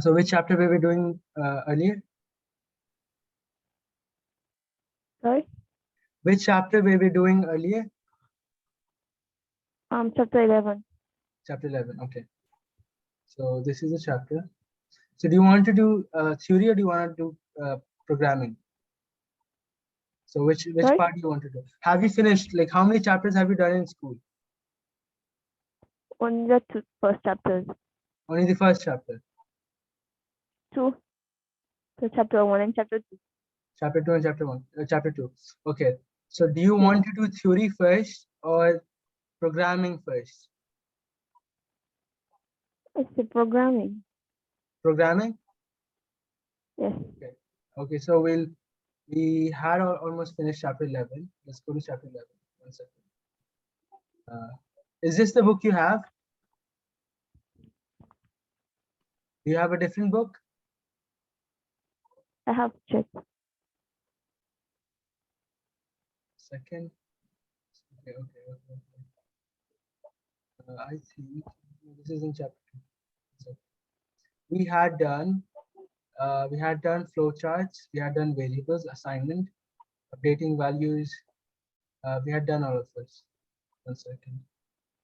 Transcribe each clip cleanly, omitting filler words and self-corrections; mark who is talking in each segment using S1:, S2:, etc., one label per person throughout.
S1: So which chapter were we doing earlier?
S2: Sorry?
S1: Which chapter were we doing earlier?
S2: Chapter 11.
S1: Chapter 11. Okay. So this is a chapter. So do you want to do theory or do you want to do programming? So which
S2: Sorry?
S1: part do you want to do? Have you finished? Like how many chapters have you done in school?
S2: Only the first chapters.
S1: Only the first chapter.
S2: 2. So chapter 1 and chapter 2.
S1: Chapter 2 and chapter 2. Okay. So do you want to do theory first or programming first?
S2: It's the programming.
S1: Programming?
S2: Yes.
S1: Okay. Okay. So we had almost finished chapter 11. Let's go to chapter 11. 1 second. Is this the book you have? Do you have a different book?
S2: I have checked.
S1: Second. Okay. I think this is in chapter 2. So we had done flowcharts, we had done variables, assignment, updating values. We had done all of this. 1 second.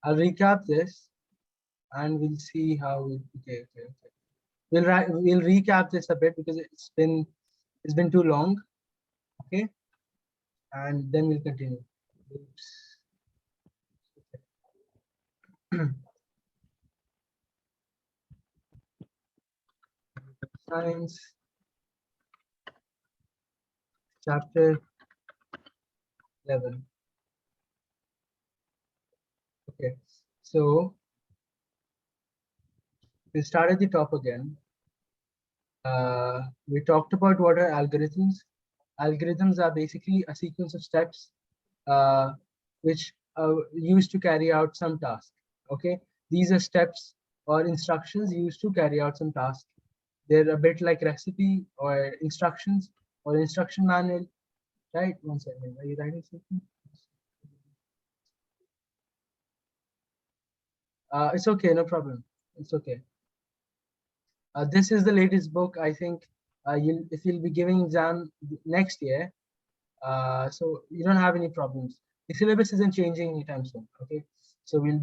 S1: I'll recap this and we'll see how we okay. We'll recap this a bit because it's been too long. Okay. And then we'll continue. Oops. Science chapter 11. Okay, so we start at the top again. We talked about what are algorithms. Algorithms are basically a sequence of steps which are used to carry out some task. Okay, these are steps or instructions used to carry out some task. They're a bit like recipe or instructions or instruction manual. Right? 1 second. Are you writing something? It's okay, no problem. It's okay. This is the latest book. I think if you'll be giving exam next year, so you don't have any problems. The syllabus isn't changing anytime soon. Okay, so we're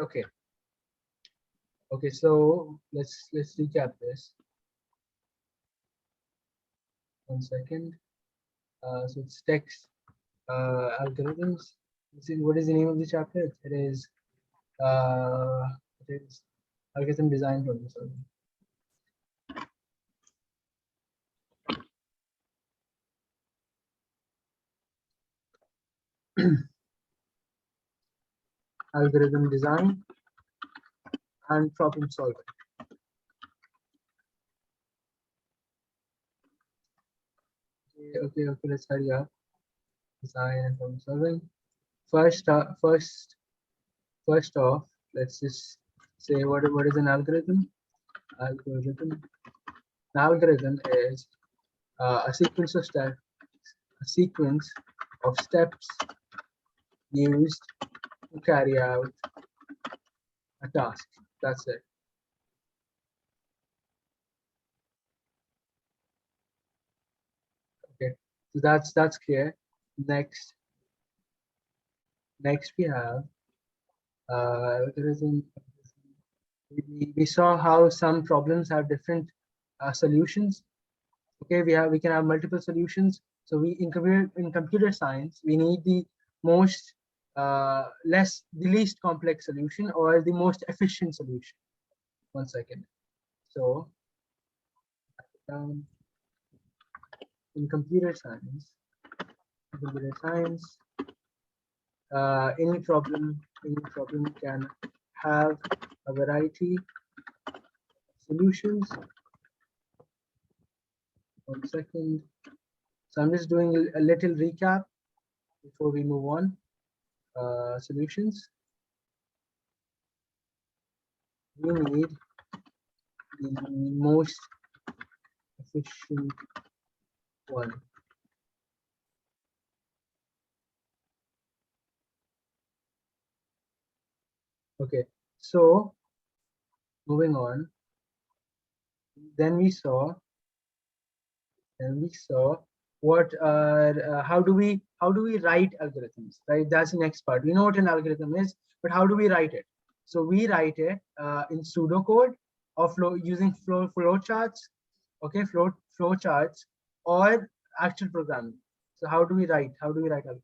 S1: okay. Okay, so let's recap this. 1 second. So it's text algorithms. What is the name of the chapter? Uh, it is algorithm design problem solving. Algorithm design and problem solving. Okay, let's hurry up. Design and problem solving. First off, let's just say what is an algorithm? Algorithm. An algorithm is a sequence of steps used to carry out a task. That's it. Okay, so that's clear. Next we have algorithm. We saw how some problems have different solutions. Okay, we can have multiple solutions. So in computer science, we need the most the least complex solution or the most efficient solution. 1 second. So in computer science, any problem can have a variety of solutions. 1 second. So I'm just doing a little recap before we move on. Solutions. We need the most efficient one. Okay, so moving on. Then we saw what how do we write algorithms, right? That's the next part. We know what an algorithm is, but how do we write it? So we write it in pseudocode or using flowcharts, okay, flowcharts or actual programming. So how do we write algorithms?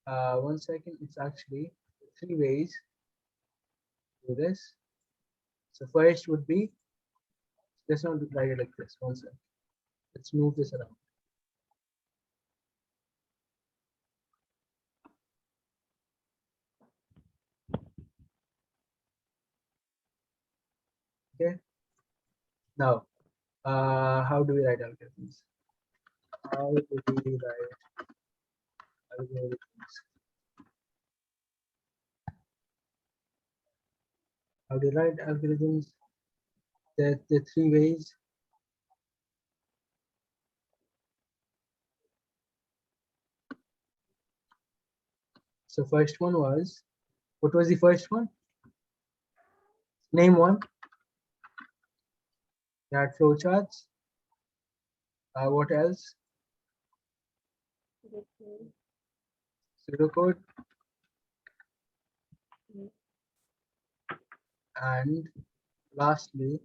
S1: One second, it's actually 3 ways to do this. So first would be, let's not write it like this. One second, let's move this around. Okay, now how do we write algorithms? How do we write algorithms? How do you write algorithms? There are 3 ways. So first one was, what was the first one? Name one. We had flowcharts. What else? Pseudocode. And lastly,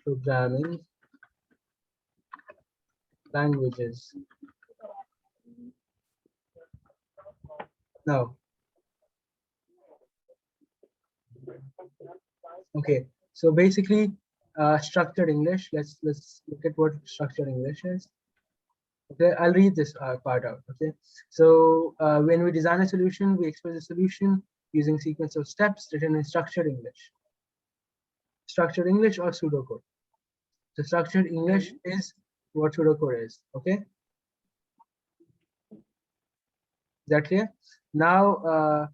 S1: programming languages. Now, okay, so basically structured English. Let's look at what structured English is. Okay, I'll read this part out. Okay, so when we design a solution, we express a solution using sequence of steps written in structured English. Structured English or pseudocode. So structured English is what pseudocode is. Okay, is that clear? Now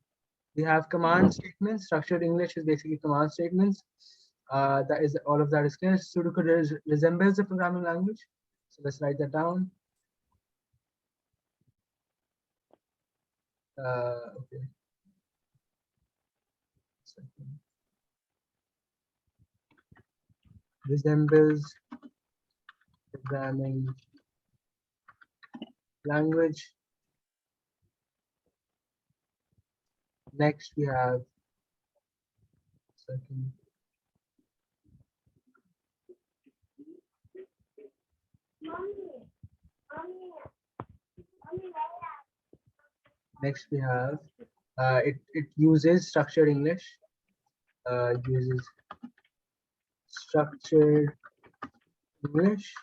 S1: we have command statements. Structured English is basically command statements. That is, all of that is clear. Pseudocode resembles a programming language. So let's write that down. Okay. Resembles programming language. Next we have second. Next we have it uses structured English. Uses structured English.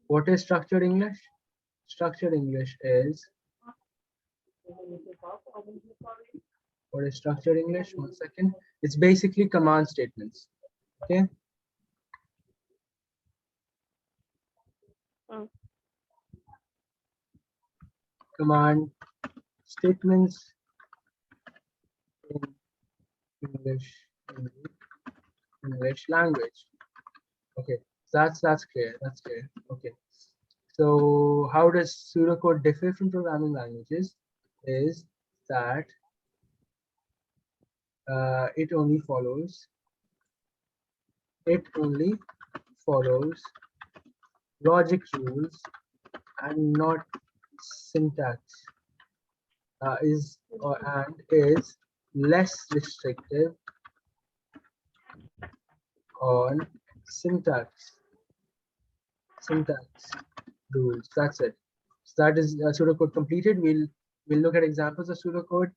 S1: What is structured English? Structured English is, what is structured English? One second. It's basically command statements. Okay. Command statements in English language. Okay, so that's clear. That's clear. Okay. So how does pseudocode differ from programming languages? Is that it only follows logic rules and not syntax. And is less restrictive on syntax rules. That's it. So that is pseudocode completed. We'll look at examples of pseudocode.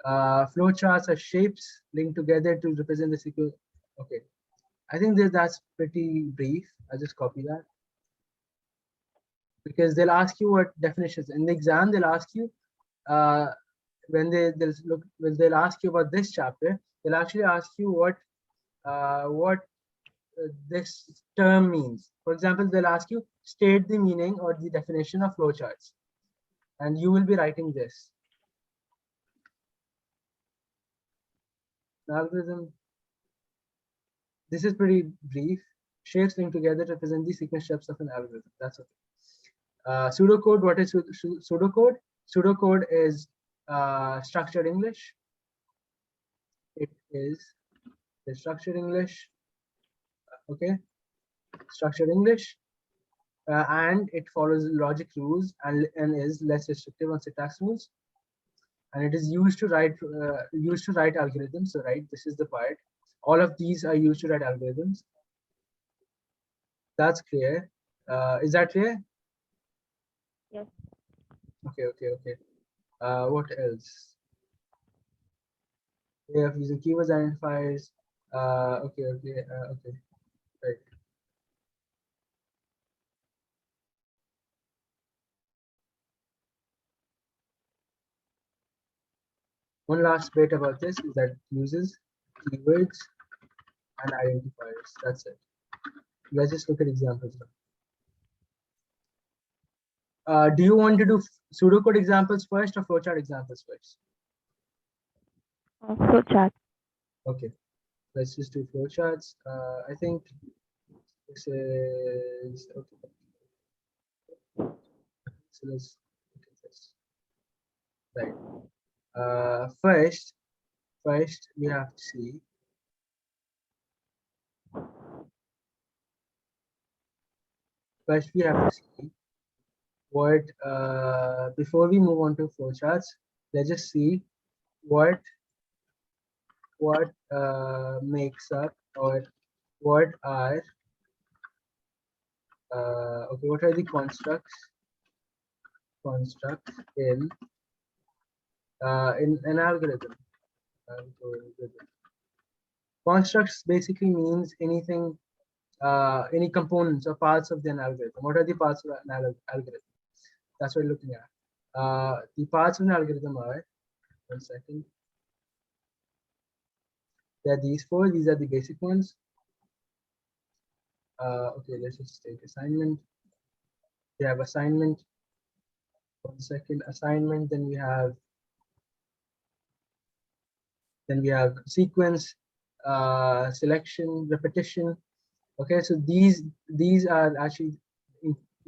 S1: Flowcharts are shapes linked together to represent the sequence. Okay, I think that's pretty brief. I'll just copy that, because they'll ask you what definitions in the exam. They'll ask you when they'll ask you about this chapter. They'll actually ask you what this term means. For example, they'll ask you state the meaning or the definition of flowcharts, and you will be writing this. An algorithm. This is pretty brief. Shapes linked together to represent the sequence steps of an algorithm. That's okay. Pseudocode. What is pseudocode? Pseudocode is structured English. It is the structured English. Okay, structured English, and it follows logic rules and is less restrictive on syntax rules. And it is used to write algorithms. So right, this is the part. All of these are used to write algorithms. That's clear. Is that clear?
S2: Yes.
S1: Okay. What else? We have using keywords identifiers. Okay. Right. One last bit about this is that it uses keywords and identifiers. That's it. Let's just look at examples now. Do you want to do pseudocode examples first or flowchart examples first?
S2: Flowchart.
S1: Okay, let's just do flowcharts. I think this is okay. So let's look at this. Right. First we have to see what before we move on to flowcharts. Let's just see what makes up, or what are okay, what are the constructs in an algorithm. Constructs basically means anything, any components or parts of an algorithm. What are the parts of an algorithm? That's what we're looking at. The parts of an algorithm are, one second. There are these four. These are the basic ones. Okay, let's just take assignment. We have assignment. One second, assignment. Then we have sequence, selection, repetition. Okay, so these are actually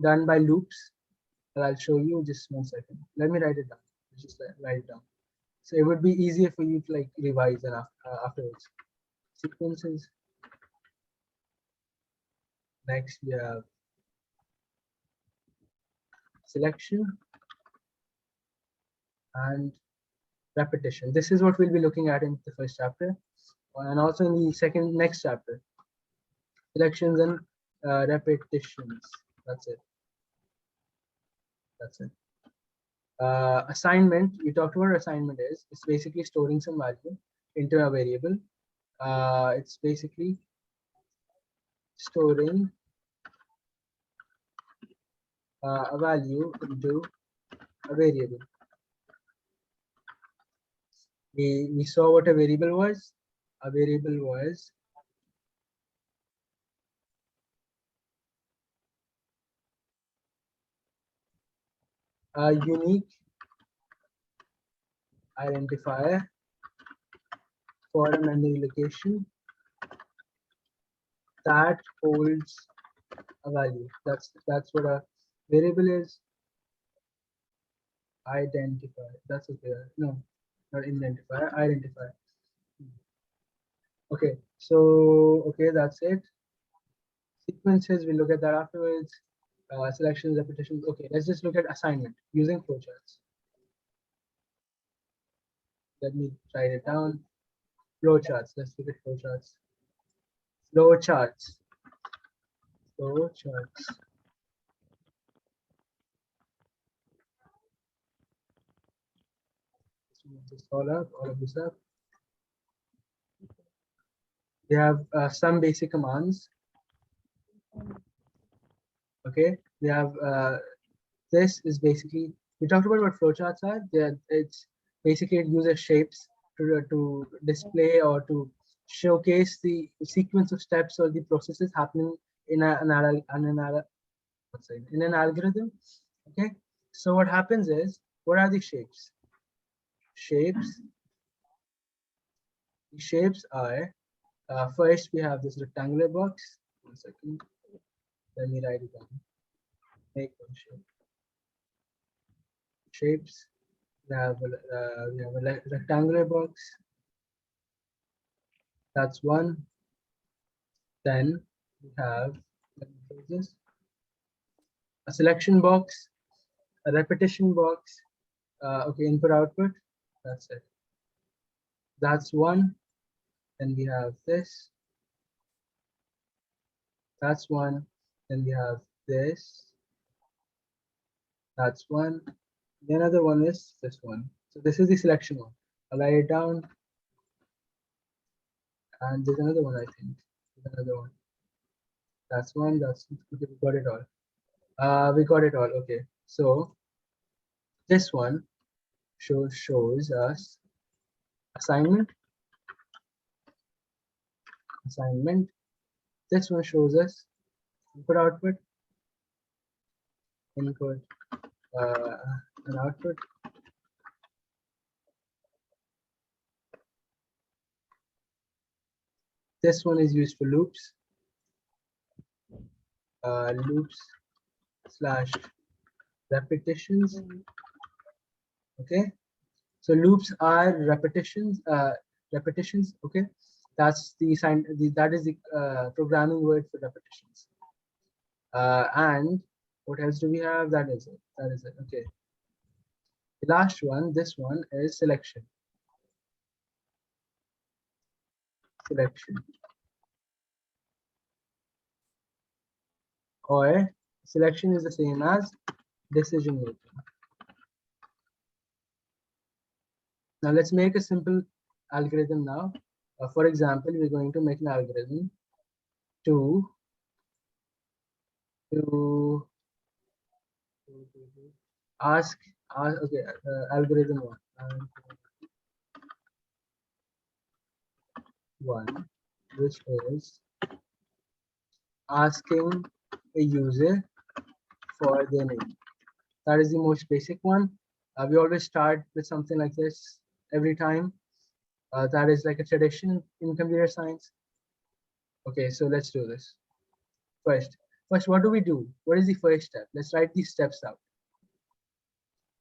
S1: done by loops. I'll show you just one second. Let me write it down. Just write it down. So it would be easier for you to like revise and afterwards. Sequences. Next we have selection and repetition. This is what we'll be looking at in the first chapter, and also in the next chapter. Selections and repetitions. That's it. Assignment, we talked about assignment is, it's basically storing some value into a variable. It's basically storing a value into a variable. We saw what a variable was. A variable was a unique identifier for a memory location that holds a value. That's what a variable is. Identifier. That's okay. No, not identifier. Identifier. Okay. So okay, that's it. Sequences, we'll look at that afterwards. Selections, repetitions. Okay, let's just look at assignment using flowcharts. Let me write it down. Flowcharts. Let's look at flowcharts. Flowcharts. Flowcharts. Just all of this up. We have some basic commands. Okay, we have this is basically, we talked about what flowcharts are. It's basically it uses shapes to display or to showcase the sequence of steps or the processes happening in an algorithm. Okay, so what happens is, what are the shapes? The shapes are, first we have this rectangular box. One second, let me write it down. Make one shape. Shapes. we have a rectangular box. That's one. Then we have, let me close this, a selection box, a repetition box. Okay, input output. That's it. That's one. Then we have this. That's one. Then we have this. That's one. The another one is this one. So this is the selection one. I'll write it down. And there's another one, I think. There's another one. That's one. That's okay, we got it all. We got it all. Okay. So this one shows us assignment. Assignment. This one shows us input output. Input and output. This one is used for loops. Loops slash repetitions. Okay, so loops are repetitions. Repetitions. Okay, that's the sign. That is the programming word for repetitions. And what else do we have? That is it. That is it. Okay. The last one. This one is selection. Selection. Or selection is the same as decision making. Now let's make a simple algorithm now. For example, we're going to make an algorithm to ask okay, algorithm one, which is asking a user for their name. That is the most basic one. We always start with something like this every time. That is like a tradition in computer science. Okay, so let's do this. First, what do we do? What is the first step? Let's write these steps out.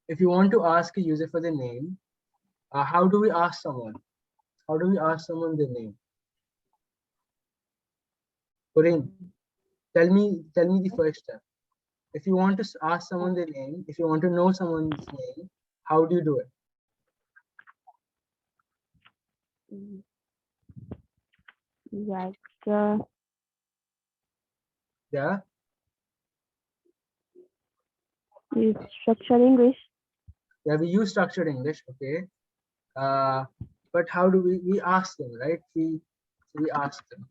S1: If you want to ask a user for their name, how do we ask someone? How do we ask someone their name? Corinne, tell me the first step. If you want to ask someone their name, if you want to know someone's name, how do you do it?
S2: Like
S1: Yeah,
S2: use structured English.
S1: yeah, we use structured English. Okay, but how do we ask them, right? We ask them.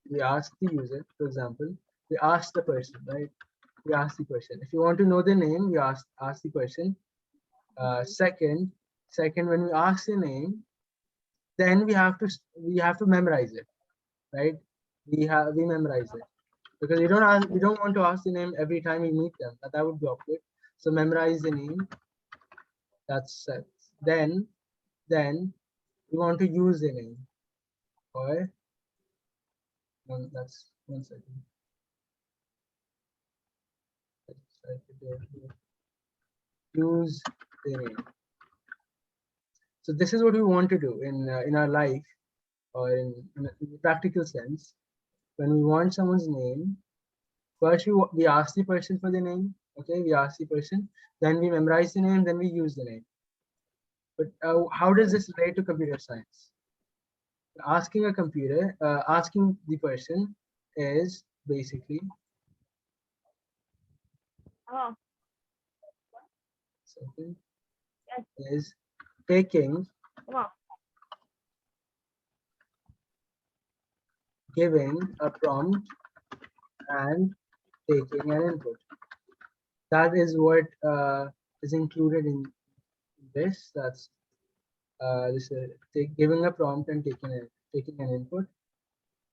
S1: We ask the user, for example, we ask the person, right? We ask the person. If you want to know the name, we ask the person. Second, when we ask the name, then we have to memorize it, right? We memorize it because we don't want to ask the name every time we meet them. That would be awkward. So memorize the name. That's it. Then we want to use the name. Or that's 1 second. Use the name. So this is what we want to do in our life, or in a practical sense. When we want someone's name, first we ask the person for the name. Okay, we ask the person, then we memorize the name, then we use the name. But how does this relate to computer science? Asking a computer, asking the person is basically something is taking, giving a prompt and taking an input. That is what is included in this. That's this giving a prompt and taking an input.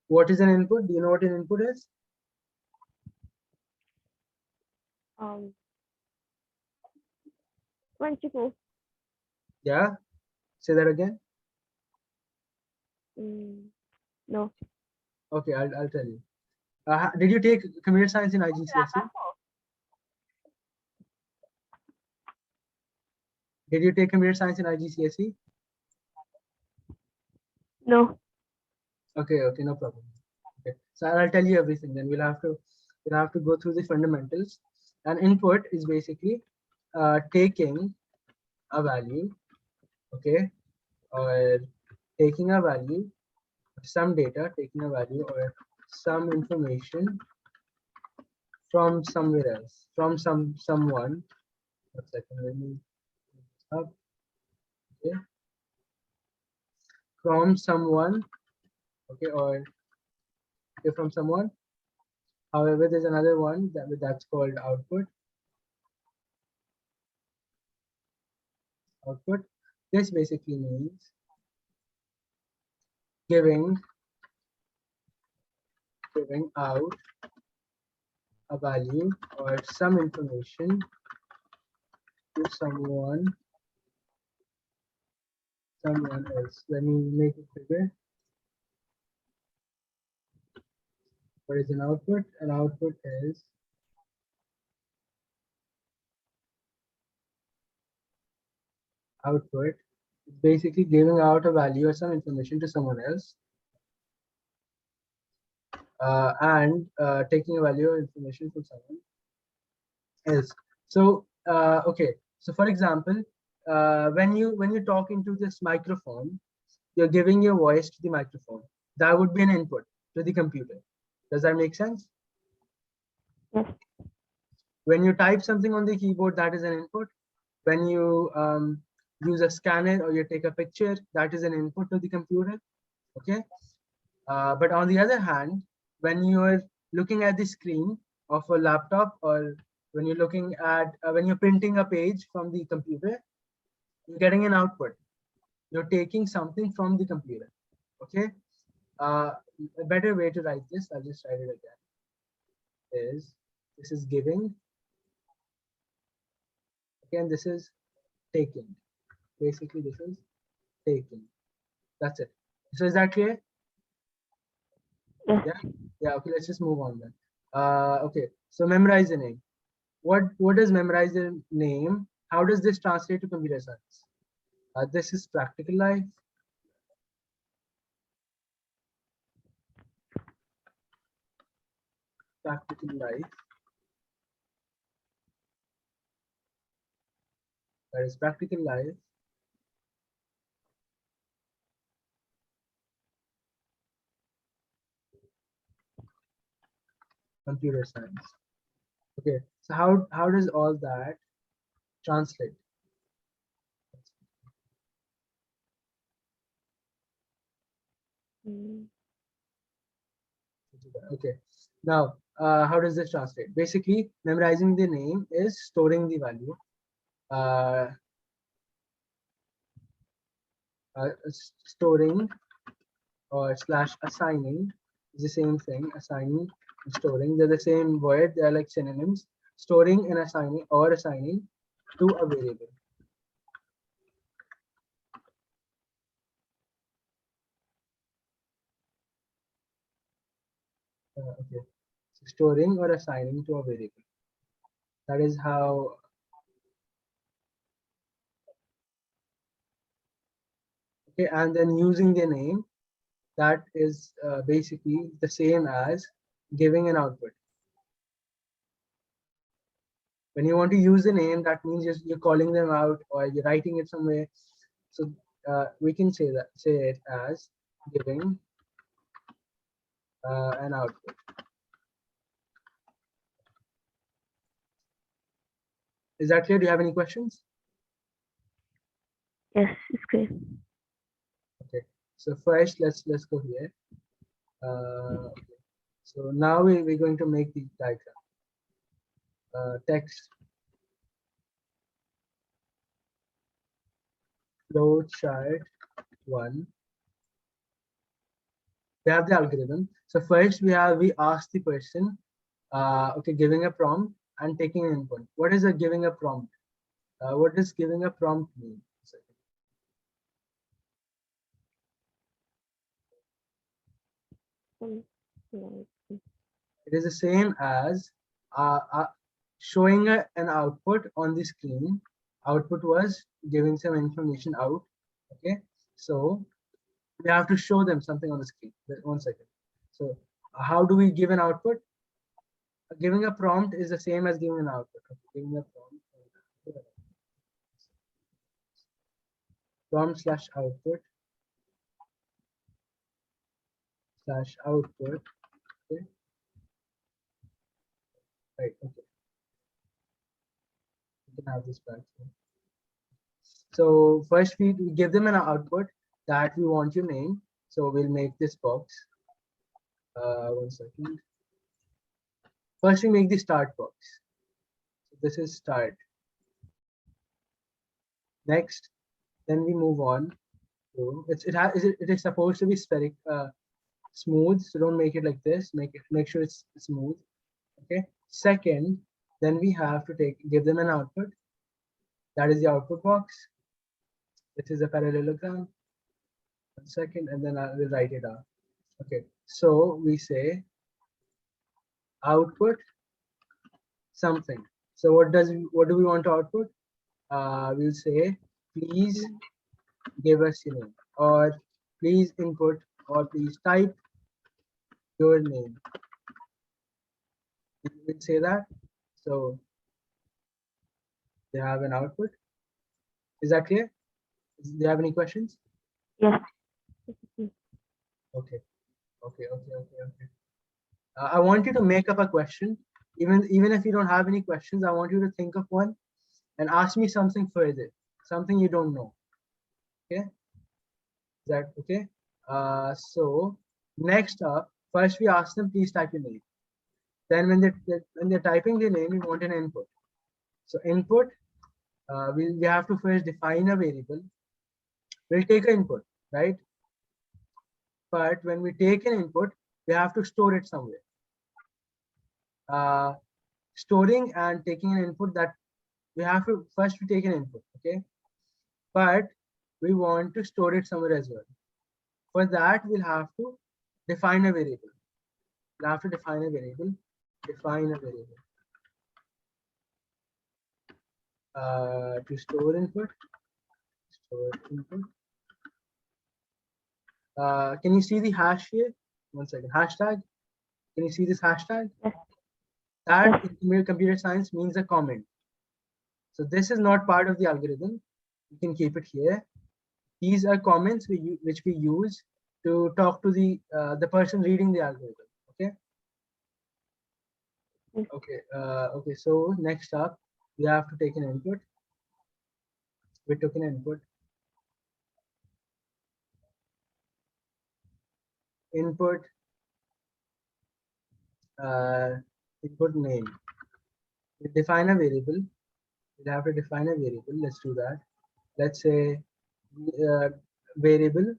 S1: What is an input? Do you know what an input is?
S2: Principle.
S1: Yeah. Say that again.
S2: No.
S1: Okay, I'll tell you. Did you take computer science in IGCSE? Did you take computer science in IGCSE?
S2: No.
S1: Okay, okay, no problem. Okay, so I'll tell you everything. Then we'll have to go through the fundamentals. An input is basically taking a value, okay, or taking a value, some data, taking a value or some information from somewhere else, from someone. One second, let me up. Okay, from someone, okay, or okay, from someone. However, there's another one that's called output. Output. This basically means giving out a value or some information to someone else. Let me make it bigger. What is an output? An output is output. It's basically giving out a value or some information to someone else, and taking a value or information from someone else. So okay. So for example, when you talk into this microphone, you're giving your voice to the microphone. That would be an input to the computer. Does that make sense?
S2: Yes.
S1: When you type something on the keyboard, that is an input. When you use a scanner or you take a picture, that is an input to the computer. Okay. But on the other hand, when you're looking at the screen of a laptop, or when you're looking at when you're printing a page from the computer, you're getting an output. You're taking something from the computer. Okay. A better way to write this, I'll just write it again, is this is giving. Again, this is taking. Basically, this is taking. That's it. So is that clear?
S2: Yes.
S1: Yeah. Yeah. Okay. Let's just move on then. Okay. So memorize the name. What does memorize the name? How does this translate to computer science? This is practical life. Practical life. That is practical life. Computer science. Okay. So how does all that translate?
S2: Mm.
S1: Okay. Now, how does this translate? Basically, memorizing the name is storing the value. Uh, Storing or slash assigning is the same thing. Assigning and storing, they're the same word. They're like synonyms. Storing and assigning to a variable. Okay. So storing or assigning to a variable. That is how. Okay, and then using the name, that is basically the same as giving an output. When you want to use the name, that means you're calling them out or you're writing it somewhere. So we can say it as giving an output. Is that clear? Do you have any questions?
S2: Yes, it's clear.
S1: Okay. So first, let's go here. Okay. So now we're going to make the diagram. Text flow chart 1. We have the algorithm. So first we ask the person, okay, giving a prompt and taking an input. What is a giving a prompt? What does giving a prompt mean?
S2: Mm.
S1: It is the same as showing an output on the screen Output was giving some information out. Okay, so we have to show them something on the screen. One second. So how do we give an output? Giving a prompt is the same as giving an output. Okay, giving a prompt slash output slash output. Okay, right. Okay, you can have this back. So first we give them an output that we want your name. So we'll make this box. One second. First we make the start box. So this is start. Next, then we move on. So it is supposed to be spherical, smooth. So don't make it like this. Make sure it's smooth. Okay. Second, then we have to give them an output. That is the output box. This is a parallelogram. One second, and then I will write it out. Okay. So we say output something. So what do we want to output? We'll say please give us your name, or please input, or please type your name. We'll say that. So they have an output. Is that clear? Do you have any questions?
S2: Yes.
S1: Okay. I want you to make up a question. Even if you don't have any questions, I want you to think of one and ask me something further, something you don't know. Okay. Is that okay? So next up, first we ask them, please type your name. Then when they're typing their name, we want an input. So input, we have to first define a variable. We'll take an input, right? But when we take an input, we have to store it somewhere. Storing and taking an input, that we have to first take an input, okay? But we want to store it somewhere as well. For that, we'll have to define a variable. We'll have to define a variable. Define a variable. To store input. Store input. Can you see the hash here? One second. Hashtag. Can you see this hashtag?
S2: Yes.
S1: That in computer science means a comment. So this is not part of the algorithm. You can keep it here. These are comments which we use to talk to the person reading the algorithm. Okay.
S2: Yes.
S1: Okay. Okay. So next up, we have to take an input. We took an input. Input. Input name. We define a variable. We have to define a variable. Let's do that. Let's say variable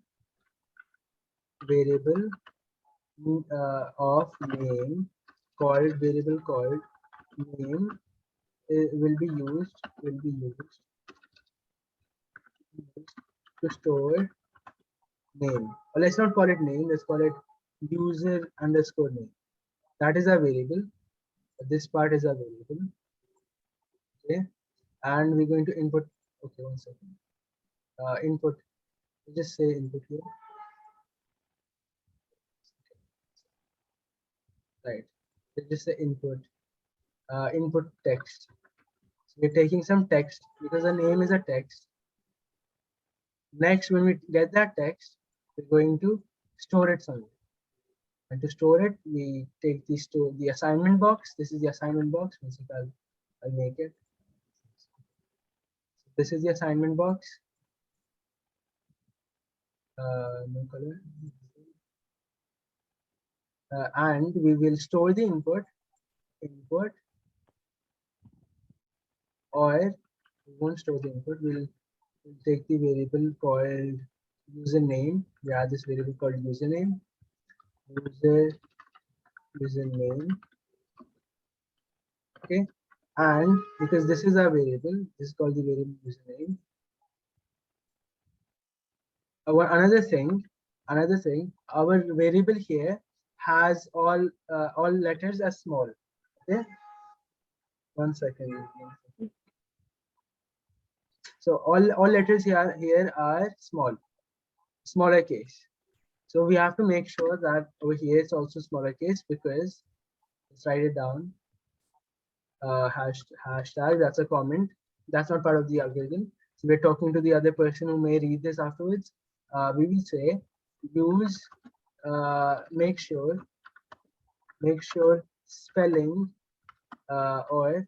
S1: of name called variable called name will be used to store name. Or let's not call it name. Let's call it user underscore name. That is a variable. This part is a variable. Okay, and we're going to input. Okay, one second. Input. Just say input here. Right. Just say input. Input text. So we're taking some text because the name is a text. Next, when we get that text, we're going to store it somewhere. And to store it, we take the assignment box. This is the assignment box. I'll make it. This is the assignment box. No color. And we will store the input, or we won't store the input. We'll take the variable called username. We add this variable called username. Username. Okay, and because this is a variable, this is called the variable username. Another thing, our variable here has all letters as small. Okay, one second. So all letters here are smaller case. So we have to make sure that over here it's also smaller case, because let's write it down. Hashtag, that's a comment. That's not part of the algorithm. So we're talking to the other person who may read this afterwards. We will say use make sure spelling or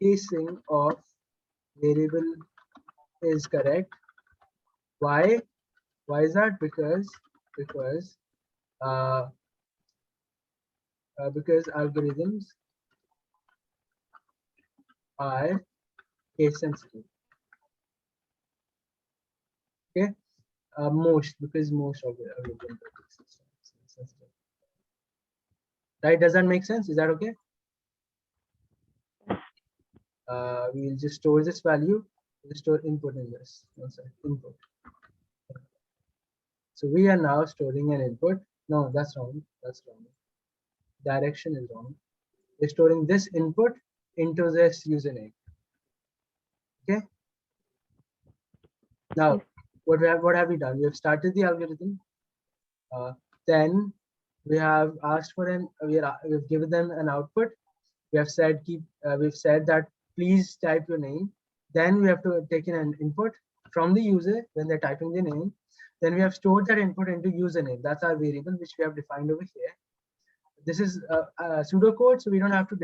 S1: casing of variable is correct. Why? Why is that? Because uh, because algorithms are case sensitive. Okay, because most of the algorithms are case sensitive. Right? Does that make sense? Is that okay? We'll just store this value. We'll store input in this. One sec, input. So we are now storing an input. No, that's wrong. That's wrong. Direction is wrong. We're storing this input into this username. Okay. Now, what have we done? We have started the algorithm. Then we have asked for we've given them an output. We have said we've said that please type your name. Then we have to take in an input from the user when they're typing the name. Then we have stored that input into username. That's our variable which we have defined over here. This is pseudocode, so we don't have to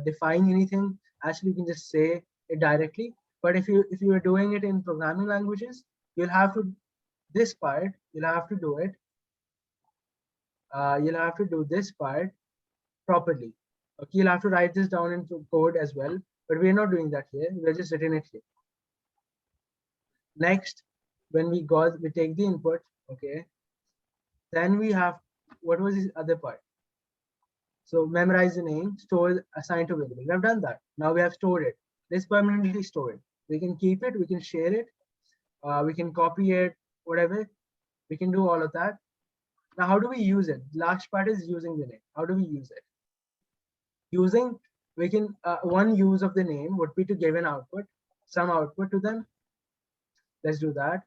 S1: define anything. Actually, you can just say it directly. But if you are doing it in programming languages, you'll have to this part. You'll have to do it. You'll have to do this part properly. Okay, you'll have to write this down into code as well. But we're not doing that here. We're just written it here. Next, when we take the input. Okay. Then we have what was this other part? So memorize the name, store, assign to variable. We have done that. Now we have stored it. Let's permanently store it. We can keep it, we can share it, we can copy it, whatever. We can do all of that. Now, how do we use it? The last part is using the name. How do we use it? We can, one use of the name would be to give an output, some output to them. Let's do that.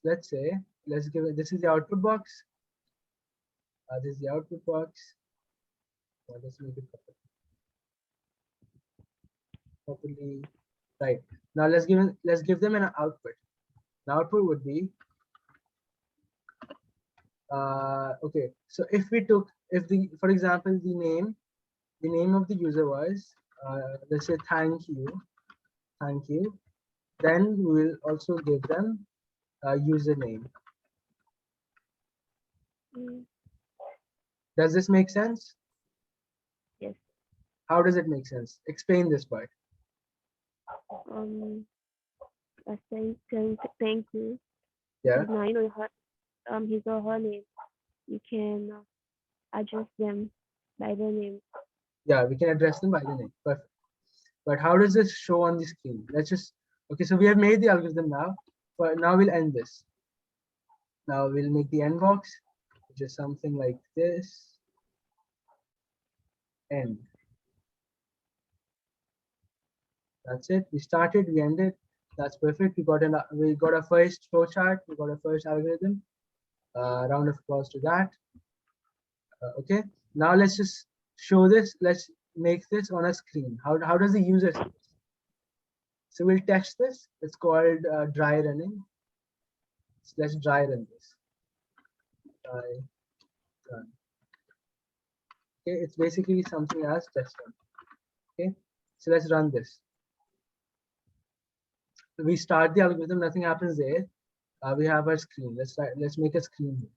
S1: Let's say, let's give it, this is the output box. This is the output box. Let's make it properly. Right. Now let's give them an output. The output would be okay. So if for example the name of the user was let's say thank you. Then we will also give them a username. Does this make sense?
S2: Yes.
S1: How does it make sense? Explain this part.
S2: I say thank you.
S1: Yeah.
S2: His or her name. You can address them by their name.
S1: Yeah, we can address them by the name. Perfect. But how does this show on the screen? Let's just okay. So we have made the algorithm now. But now we'll end this. Now we'll make the end box, which is something like this. End. That's it. We started, we ended. That's perfect. We got a first flowchart. We got a first algorithm. Round of applause to that. Okay. Now let's just show this. Let's make this on a screen. How does the user see this? So we'll test this. It's called dry running. So let's dry run this. Dry run. Okay. It's basically something as test run. Okay. So let's run this. We start the algorithm, nothing happens there. We have our screen. Let's make a screen here.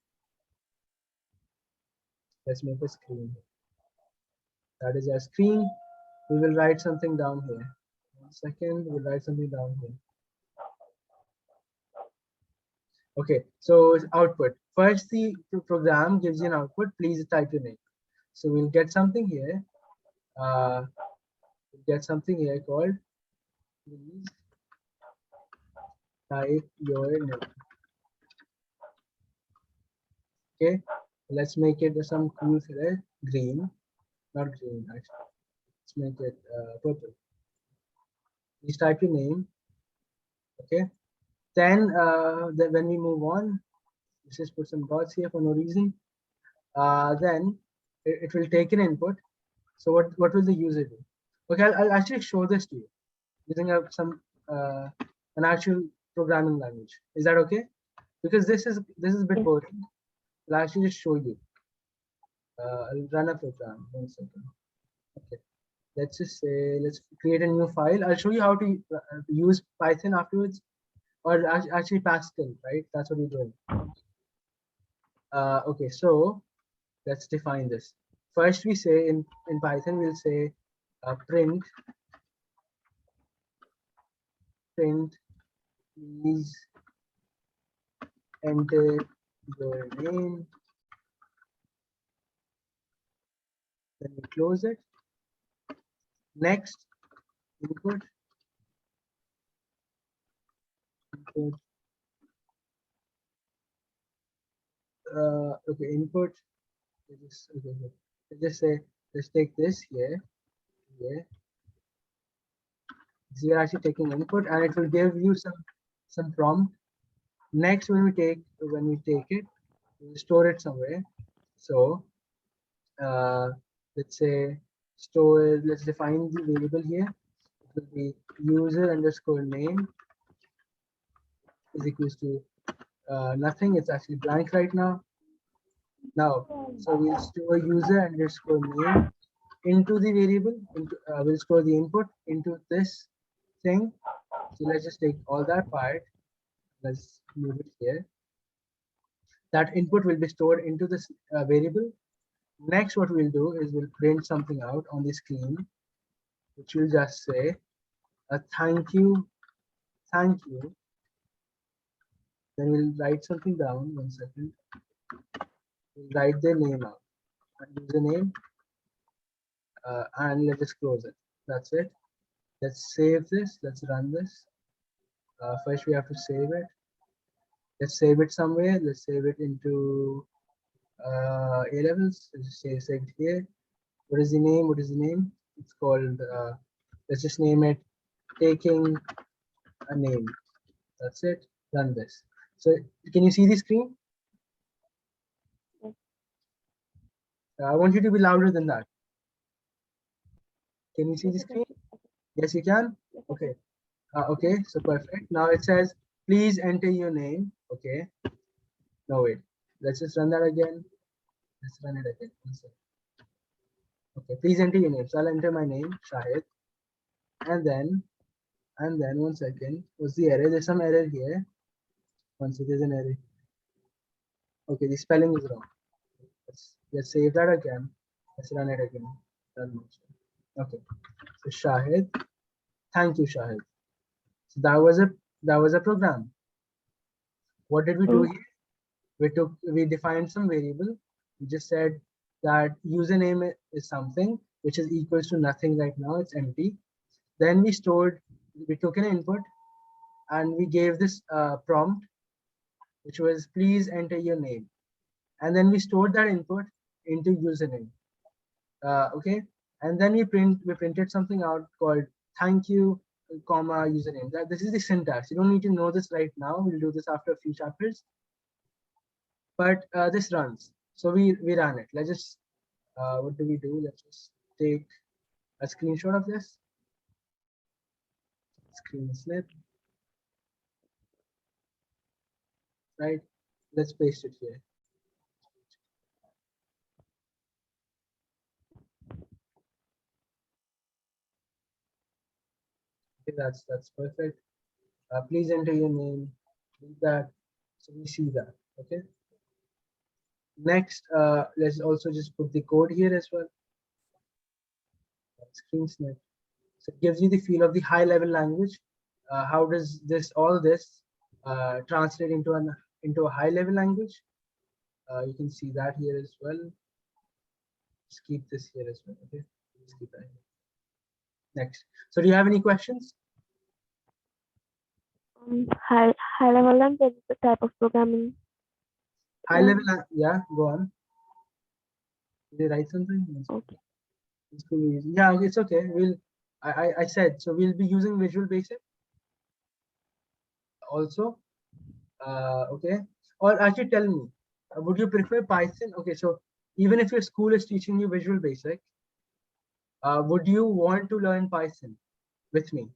S1: Let's make a screen here. That is our screen. We will write something down here. 1 second, we'll write something down here. Okay, so output. First, the program gives you an output. Please type your name. So we'll get something here. Called please type your name. Okay, let's make it some cool color, green, not green actually. Let's make it purple. Please type your name. Okay. Then when we move on, let's just put some dots here for no reason. Then it will take an input. So what will the user do? Okay, I'll actually show this to you using uh, an actual programming language. Is that okay? Because this is a bit
S2: Yes.
S1: boring. I'll actually just show you. I'll run a program. 1 second. Okay. Let's just say let's create a new file. I'll show you how to use Python afterwards, or actually Pascal, right? That's what we're doing. Okay, so let's define this. First, we say in Python we'll say print please enter your name. Then we close it. Next, input. Okay, input. Let's just say let's take this here. So you're actually taking input, and it will give you some prompt. Next, when we take it, we'll store it somewhere. So uh, let's say store. Let's define the variable here. It will be user underscore name is equals to nothing. It's actually blank right now. Now, so we'll store user underscore name into the variable. We'll store the input into this thing. So let's just take all that part. Let's move it here. That input will be stored into this variable. Next, what we'll do is we'll print something out on the screen, which will just say a thank you. Then we'll write something down. 1 second. We'll write their name out and username, and let's just close it. That's it. Let's save this. Let's run this. First, we have to save it. Let's save it somewhere. Let's save it into A levels. Let's just save it here. What is the name? What is the name? It's called. Let's just name it taking a name. That's it. Run this. So can you see the screen?
S2: Yes.
S1: I want you to be louder than that. Can you see
S2: Yes,
S1: the
S2: I can
S1: screen?
S2: see.
S1: Yes, you can.
S2: Yes, I
S1: Okay.
S2: can.
S1: Okay. So perfect. Now it says, please enter your name. Okay. No wait. Let's just run that again. Let's run it again. 1 second. Okay. Please enter your name. So I'll enter my name, Shahid, and then 1 second. What's the error? There's some error here. Once there's an error. Okay, the spelling is wrong. Let's save that again. Let's run it again. Run. Okay. So Shahid, thank you, Shahid. So that was a program. What did we do
S2: Oh,
S1: here? We defined some variable. We just said that username is something which is equals to nothing right now. It's empty. Then we took an input and we gave this prompt, which was please enter your name. And then we stored that input into username. Okay. And then we printed something out called thank you, comma username. This is the syntax. You don't need to know this right now. We'll do this after a few chapters. But this runs. So we ran it. Let's just what do we do? Let's just take a screenshot of this screen snip, right? Let's paste it here. Okay, that's perfect. Please enter your name. Do that. So we see that. Okay. Next, let's also just put the code here as well. Screen snip. So it gives you the feel of the high level language. How does all this translate into a high level language? You can see that here as well. Just keep this here as well. Okay. Just keep that here. Next. So do you have any questions?
S2: high level language is a type of programming.
S1: High level, yeah, go on. Did you write something?
S2: Okay.
S1: It's cool. Yeah, okay, it's okay. I said, so we'll be using Visual Basic. also. Okay. Or actually, tell me, would you prefer Python? Okay, so even if your school is teaching you Visual Basic, would you want to learn Python with me?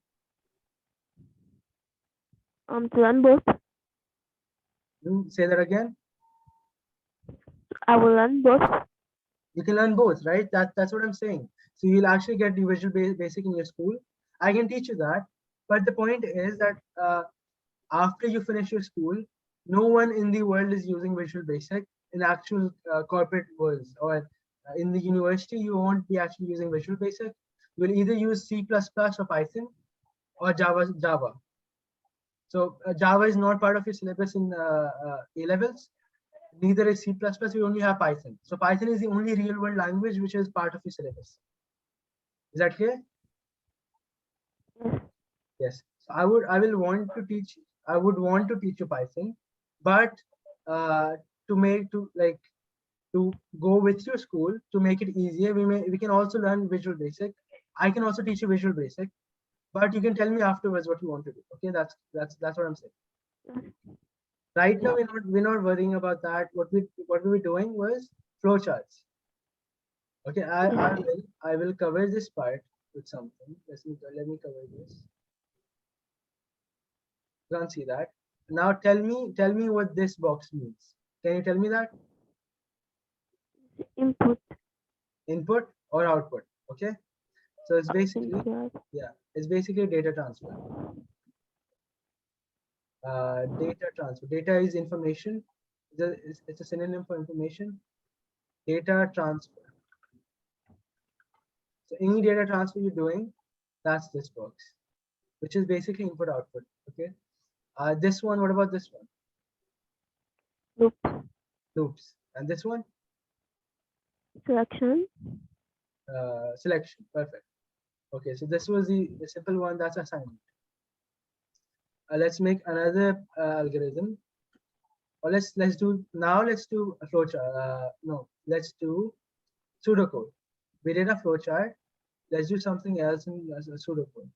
S2: To learn both.
S1: Say that again.
S2: I will learn both.
S1: You can learn both, right? That's what I'm saying. So you'll actually get the Basic in your school. I can teach you that, but the point is that after you finish your school, no one in the world is using Visual Basic in actual corporate worlds, or in the university you won't be actually using Visual Basic. You'll either use C++ or Python or Java. So Java is not part of your syllabus in A levels. Neither is C++. You only have Python. So Python is the only real world language which is part of your syllabus. Is that clear?
S2: Yes.
S1: Yes. So I would want to teach you Python, but uh, to make to like to go with your school to make it easier, we can also learn Visual Basic. I can also teach you Visual Basic, but you can tell me afterwards what you want to do. Okay, that's what I'm saying. Right now
S2: Yeah.
S1: we're not worrying about that. What we were doing was flowcharts. Okay,
S2: Yes.
S1: I will cover this part with something. Let me cover this. You can't see that. Now tell me what this box means. Can you tell me that?
S2: Input.
S1: Input or output? Okay. So it's basically,
S2: Input.
S1: yeah, it's basically data transfer. Data transfer. Data is information. It's a synonym for information. Data transfer. So any data transfer you're doing, that's this box, which is basically input output. Okay. This one. What about this one?
S2: Loop.
S1: Loops. And this one,
S2: Selection.
S1: selection. Perfect. Okay. So this was the simple one. That's assignment. Let's make another algorithm. Or let's do a flowchart. No, let's do pseudocode. We did a flowchart. Let's do something else in as a pseudocode.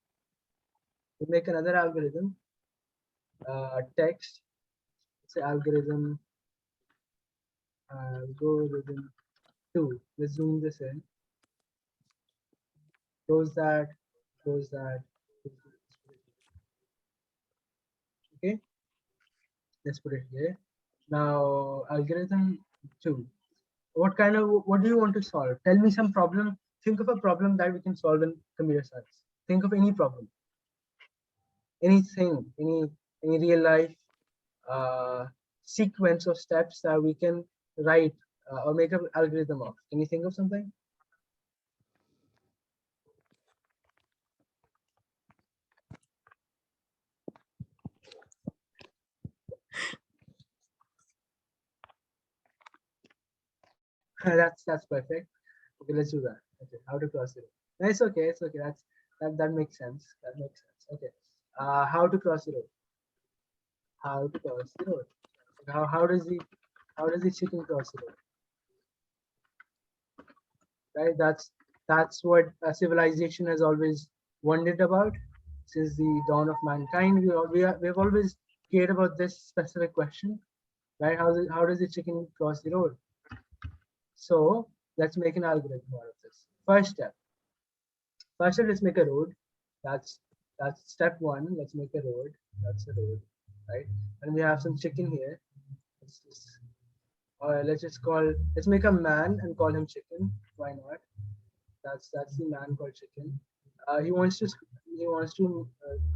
S1: We make another algorithm. Text. Say algorithm. Algorithm two. Let's zoom this in. Close that. Close that. Okay. Let's put it here. Now algorithm two. What do you want to solve? Tell me some problem. Think of a problem that we can solve in computer science. Think of any problem, anything, any real life uh, sequence of steps that we can write or make an algorithm of. Can you think of something? That's perfect. Okay, let's do that. Okay, how to cross it. No, it's okay. It's okay. That makes sense. That makes sense. Okay. How to cross the road? How to cross the road? How does the chicken cross the road? Right. That's what civilization has always wondered about since the dawn of mankind. We've always cared about this specific question, right? How does the chicken cross the road? So let's make an algorithm out of this. First step, let's make a road. That's step one. Let's make a road. That's a road, right? And we have some chicken here. Let's just, or let's make a man and call him chicken. Why not? That's the man called chicken. He wants to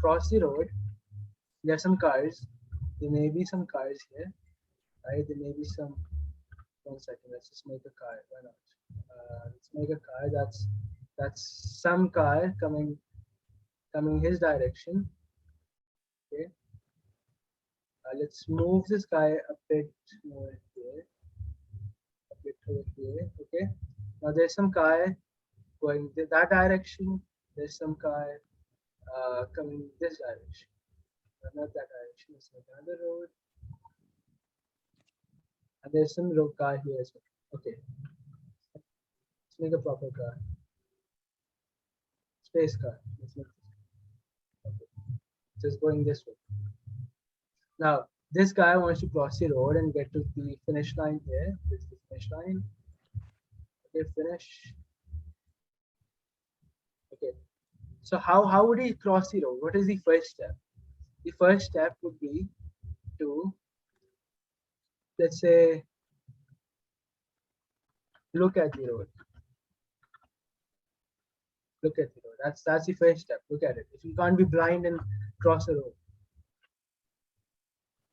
S1: cross the road. There are some cars. There may be some cars here, right? There may be some. 1 second. Let's just make a car. Why not? Let's make a car. That's some car coming his direction. Okay. Let's move this guy a bit more here, a bit over here. Okay. Now there's some car going that direction. There's some car coming this direction. Not that direction. Let's make another road. And there's some road car here as well. Okay. Let's make a proper car. Space car. Let's make this. Okay. Just going this way. Now, this guy wants to cross the road and get to the finish line here. This is the finish line. Okay, finish. Okay. So how would he cross the road? What is the first step? The first step would be to, let's say, look at the road. Look at the road. That's the first step. Look at it. If you can't be blind and cross a road,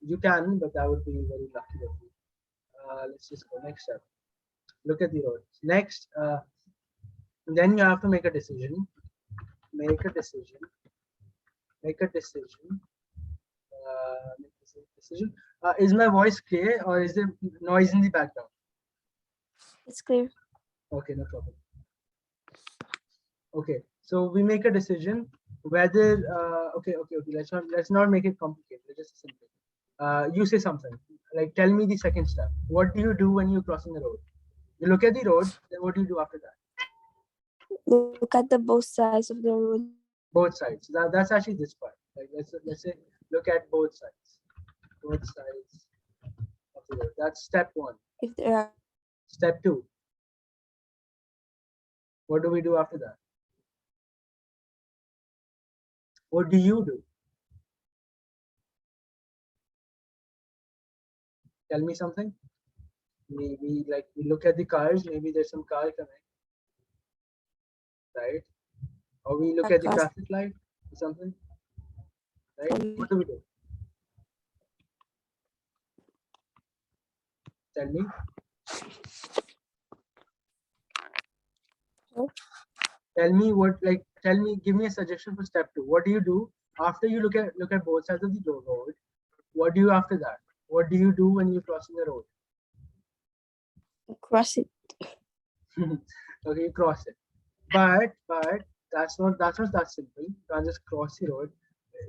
S1: you can, but that would be very lucky of you. Let's just go next step. Look at the road. Next, then you have to make a decision. Make a decision. Make a decision. Make a decision. Is my voice clear or is there noise in the background?
S2: It's clear.
S1: Okay, no problem. Okay, so we make a decision whether okay. Let's not make it complicated. Let's just simple. You say something like, tell me the second step. What do you do when you're crossing the road? You look at the road. Then what do you do after that?
S2: Look at the both sides of the road.
S1: Both sides. That's actually this part. Like let's say look at both sides. Both sides of the road. That's step one.
S2: If there are
S1: Step two. What do we do after that? What do you do? Tell me something. Maybe like we look at the cars. Maybe there's some car coming, right? Or we look at the traffic light or something, right? What do we do? Tell me. Tell me what, like, tell me, give me a suggestion for step two. What do you do after you look at both sides of the road? What do you after that? What do you do when you're crossing the road?
S2: cross it.
S1: Okay, you cross it. But that's not that simple. You can't just cross the road.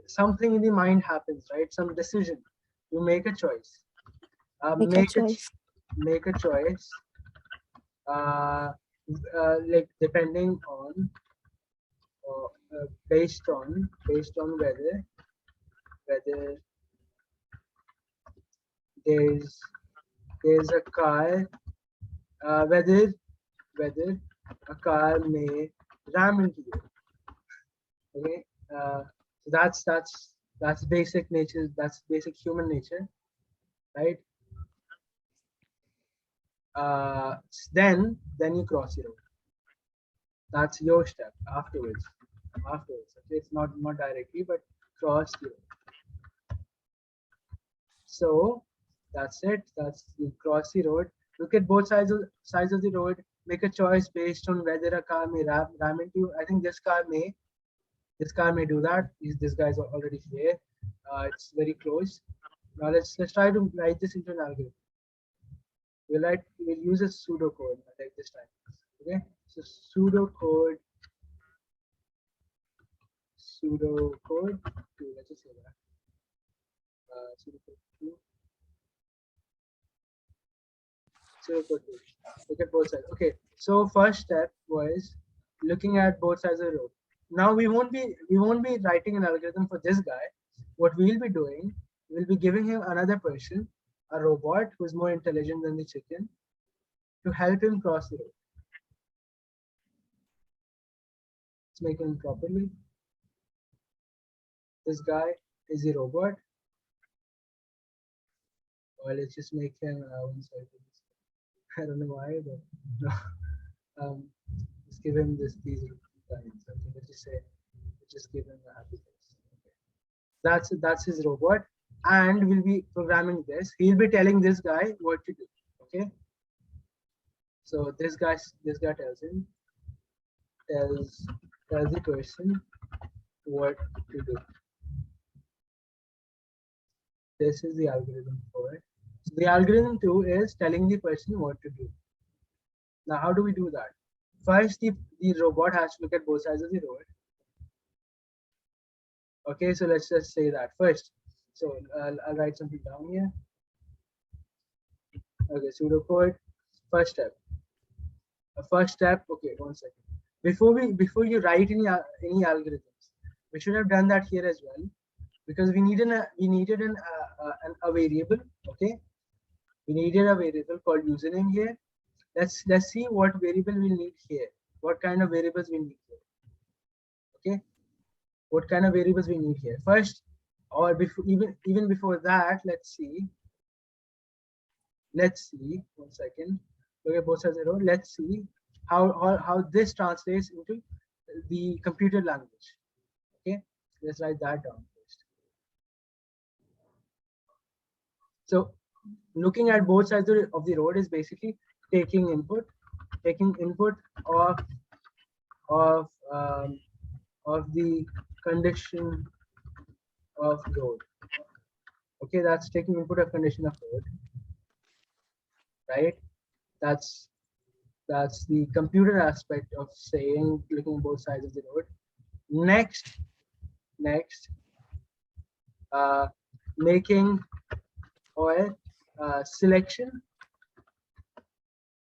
S1: Something in the mind happens, right? Some decision. You make a choice.
S2: Make a choice.
S1: Make a choice. Like depending on based on whether there's a car, whether a car may ram into you. Okay, so that's basic nature. That's basic human nature, right? Then you cross the road. That's your step afterwards. Okay, it's not directly, but cross the road. So that's it. That's you cross the road. Look at both sides of the road. Make a choice based on whether a car may ram into you. I think this car may do that. This guy's already here. It's very close. Now let's try to write this into an algorithm. We'll use a pseudocode like this time. Okay, so pseudocode 2. Let's just say that. Pseudocode 2. Pseudocode 2. Look at both sides. Okay, so first step was looking at both sides of the road. Now we won't be writing an algorithm for this guy. What we'll be doing, we'll be giving him another person, a robot who's more intelligent than the chicken, to help him cross the road. Let's make him properly. This guy is a robot. Or let's just make him one side. I don't know why, but no. Let's give him these lines. Okay, let's just give him a happy face. Okay. That's his robot, and we'll be programming this. He'll be telling this guy what to do. Okay. So this guy tells the person what to do. This is the algorithm for it. So the algorithm 2 is telling the person what to do. Now, how do we do that? First, the robot has to look at both sides of the road. Okay, so let's just say that first. So I'll write something down here. Okay, pseudocode. First step. First step. Okay, 1 second. Before you write any algorithms, we should have done that here as well. because we needed a variable. Okay, we needed a variable called username here. Let's see what variable we need here. What kind of variables we need here? Okay, what kind of variables we need here first, or before even before that, let's see. Let's see 1 second. Look at both sides of the road. Let's see how this translates into the computer language. Okay, let's write that down first. So looking at both sides of the road is basically taking input of of um, of the condition of road. Okay, that's taking input of condition of road, right? That's that's the computer aspect of saying looking at both sides of the road. Next, making or selection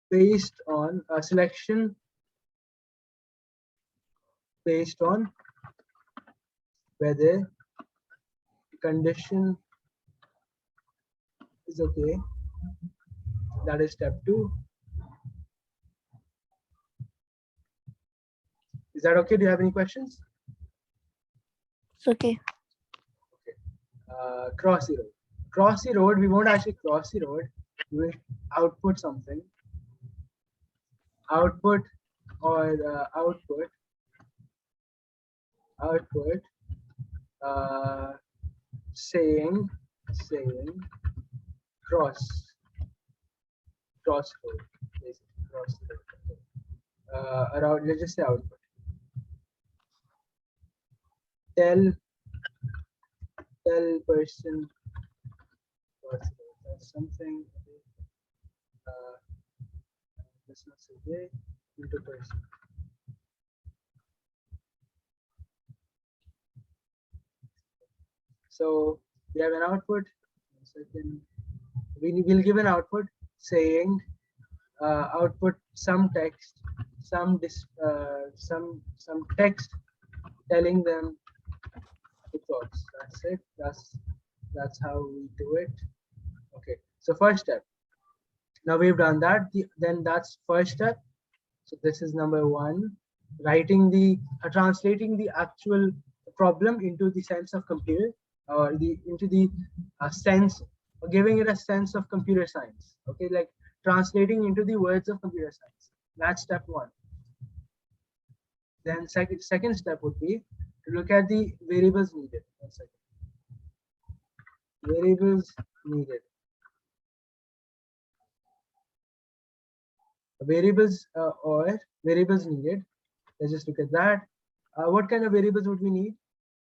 S1: based on whether condition is okay. That is step 2. Is that okay? Do you have any questions?
S2: It's okay.
S1: Okay. Cross the road. Cross the road. We won't actually cross the road. We will output something. Output or output saying cross road, basically cross the road. Around, let's just say output. Tell person cross the road. That's something. Let's not say they into person. So we have an output. We will give an output saying output some text, some text telling them the cross. That's it. That's how we do it. Okay. So first step. Now we've done that. Then that's first step. So this is number 1. Writing translating the actual problem into the sense of computer, or into the sense, or giving it a sense of computer science. Okay, like translating into the words of computer science. That's step 1. Then second step would be to look at the variables needed. 1 second. Variables needed. Variables needed. Let's just look at that. What kind of variables would we need?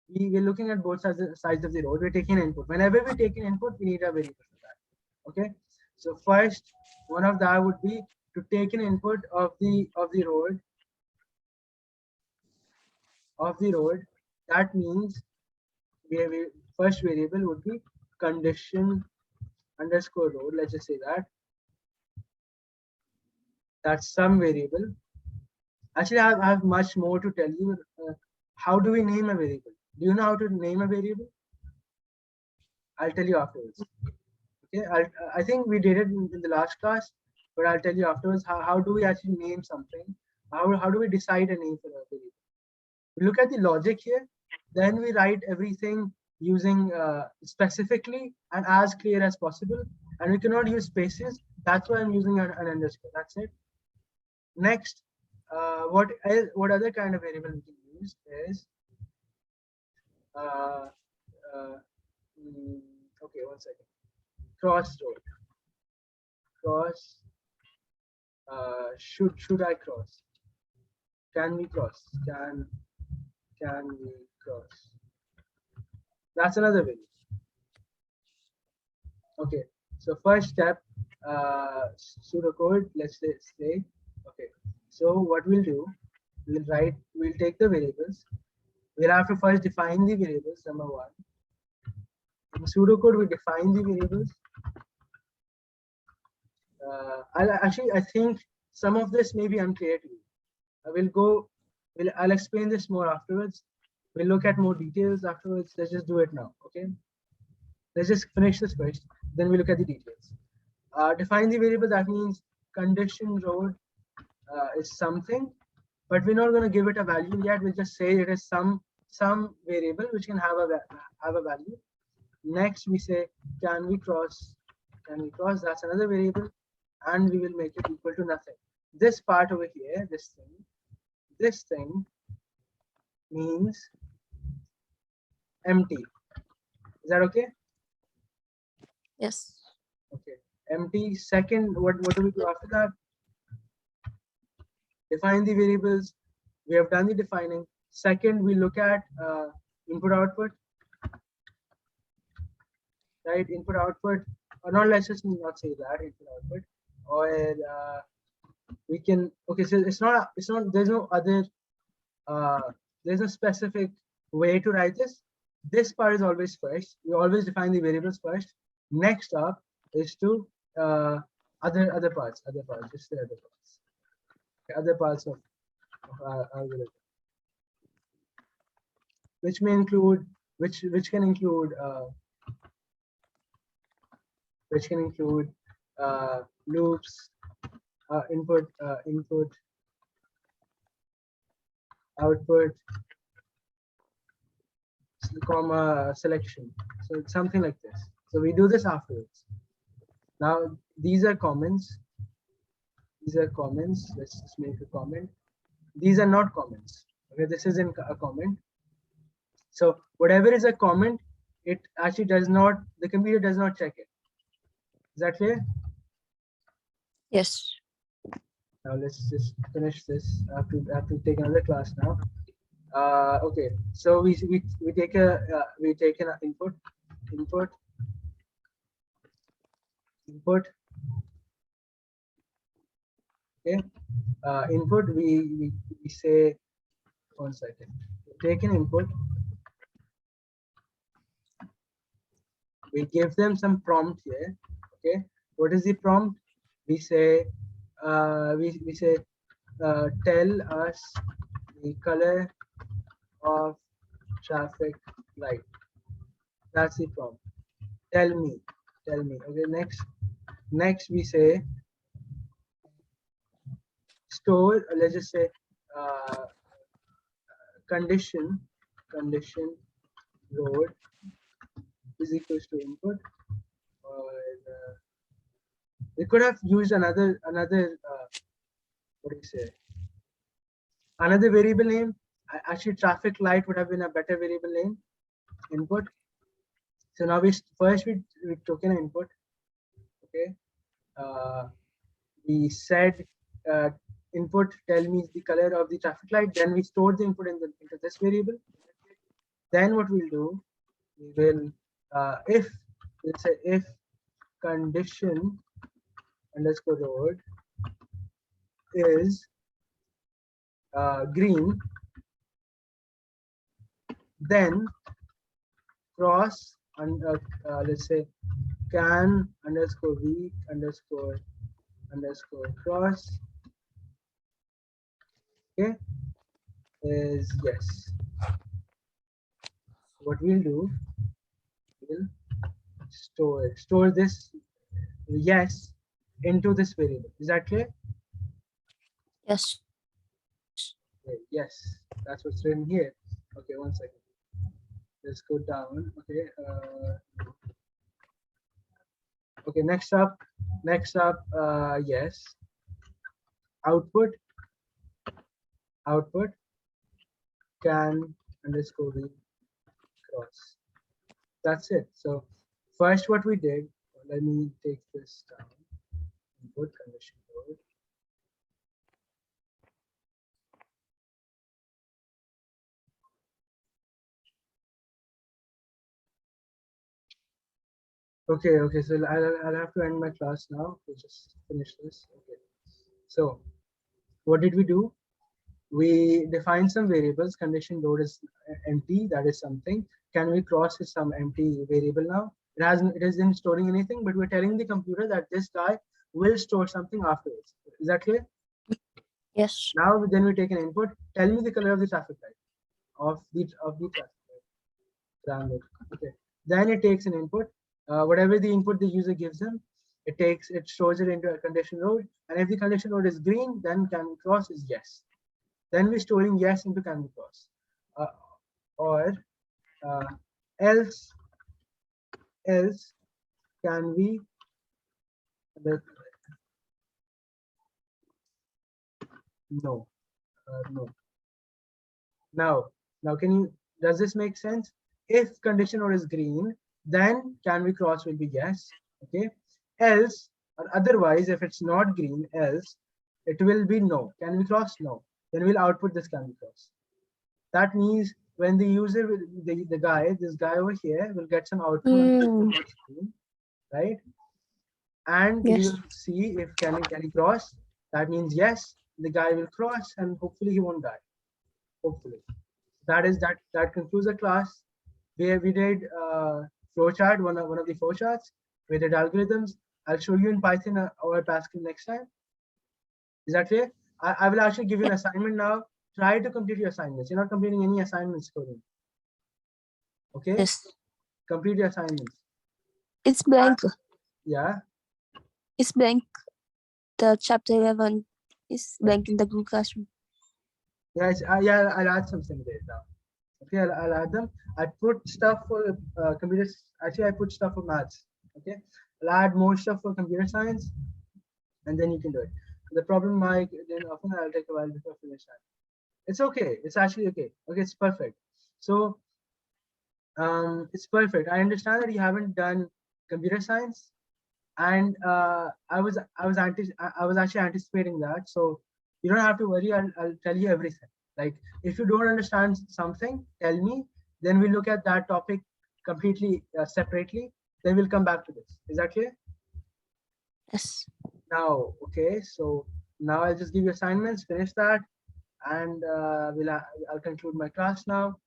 S1: We're looking at both sides of the road. We're taking input. Whenever we take an input, we need a variable for that. Okay. So first, one of that would be to take an input of the road. That means first variable would be condition underscore road. Let's just say that. That's some variable. Actually, I have much more to tell you. How do we name a variable? Do you know how to name a variable? I'll tell you afterwards. Okay, I think we did it in the last class, but I'll tell you afterwards how do we actually name something? How do we decide a name for a variable? We look at the logic here, then we write everything using specifically and as clear as possible, and we cannot use spaces. That's why I'm using an underscore. That's it. Next, what other kind of variable we can use is okay, 1 second. Cross road. Cross. Should I cross? Can we cross? Can we cross? That's another variable. Okay. So first step, pseudocode. Let's say. Okay. So what we'll do, we'll take the variables. We'll have to first define the variables, number 1. In pseudocode, we define the variables. I think some of this may be unclear to you. I'll explain this more afterwards. We'll look at more details afterwards. Let's just do it now. Okay. Let's just finish this first. Then we look at the details. Define the variable. That means condition road is something, but we're not going to give it a value yet. We'll just say it is some variable which can have a value. Next, we say can we cross? Can we cross? That's another variable, and we will make it equal to nothing. This part over here, this thing means empty. Is that okay?
S3: Yes.
S1: Okay. Empty. Second, what do we do after that? Define the variables. We have done the defining. Second, we look at input output. Right, input output, or not, let's just not say that input output, or we can, okay, so it's not there's no other there's a specific way to write this. This part is always first. We always define the variables first. Next up is to other parts, just the other parts of algorithm, which may include which can include loops, input, output, comma, selection. So it's something like this. So we do this afterwards. Now these are comments. Let's just make a comment. These are not comments. Okay, this isn't a comment. So whatever is a comment, it actually does not. The computer does not check it. Is that clear?
S3: Yes.
S1: Now let's just finish this. I have to take another class now. Okay, so we take an input. Okay, input. We say 1 second. We take an input. We give them some prompt here. Okay, what is the prompt? We say we say tell us the color of traffic light. That's the prompt. Tell me. Okay, next we say store, let's just say condition load is equals to input, or we could have used another what do you say, another variable name. Actually, traffic light would have been a better variable name. Input. So now we took an input. Okay, we said input tell me the color of the traffic light. Then we stored the input into this variable. Then what we'll do, we will if, let's say, if condition underscore road is green, then cross and let's say can underscore v underscore cross, okay, is yes. What we'll do, we'll store this yes into this variable. Is that clear?
S3: Yes.
S1: Okay, yes, that's what's written here. Okay, 1 second. Let's go down. Okay. Okay. Next up. Yes. Output can underscore v cross. That's it. So first, what we did. Let me take this down. Input condition load. Okay, so I'll have to end my class now to just finish this. Okay, so what did we do? We define some variables. Condition load is empty, that is something. Can we cross is some empty variable now? It isn't storing anything, but we're telling the computer that this guy will store something afterwards. Is that clear?
S3: Yes.
S1: Now then we take an input. Tell me the color of the traffic light. of the classifier parameter. Okay. Then it takes an input, whatever the input the user gives them, it stores it into a condition node, and if the condition node is green, then can we cross is yes. Then we're storing yes into can we cross, or else can we no no. Now can you, does this make sense? If condition node is green, then can we cross will be yes. Okay. Else or otherwise, if it's not green, else it will be no. Can we cross? No. Then we'll output this can we cross. That means when the user will, this guy over here will get some output on the screen, right? And he
S3: Yes.
S1: will see if can he cross. That means yes, the guy will cross, and hopefully he won't die. Hopefully. That concludes the class. We did flowchart, one of the flowcharts. We did algorithms. I'll show you in Python or Pascal next time. Is that clear? I will actually give you an assignment now. Try to complete your assignments. You're not completing any assignments, Corinne. Okay?
S3: Yes.
S1: Complete your assignments.
S3: It's blank.
S1: Yeah.
S3: It's blank. The chapter 11 is blank in the Google Classroom.
S1: Yes. Yeah. I'll add something there now. Okay. I'll add them. I put stuff for computers. Actually, I put stuff for maths. Okay. I'll add more stuff for computer science, and then you can do it. The problem, Mike, then often I'll take a while before I finish that. It's okay. It's actually okay. Okay, it's perfect. So it's perfect. I understand that you haven't done computer science, and I was actually anticipating that. So you don't have to worry. I'll tell you everything. Like if you don't understand something, tell me. Then we look at that topic completely separately. Then we'll come back to this. Is that clear?
S3: Yes.
S1: Now, okay. So now I'll just give you assignments. Finish that, and I'll conclude my class now.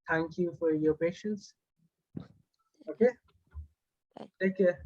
S1: Thank you for your patience. Okay.
S3: Bye.
S1: Take care.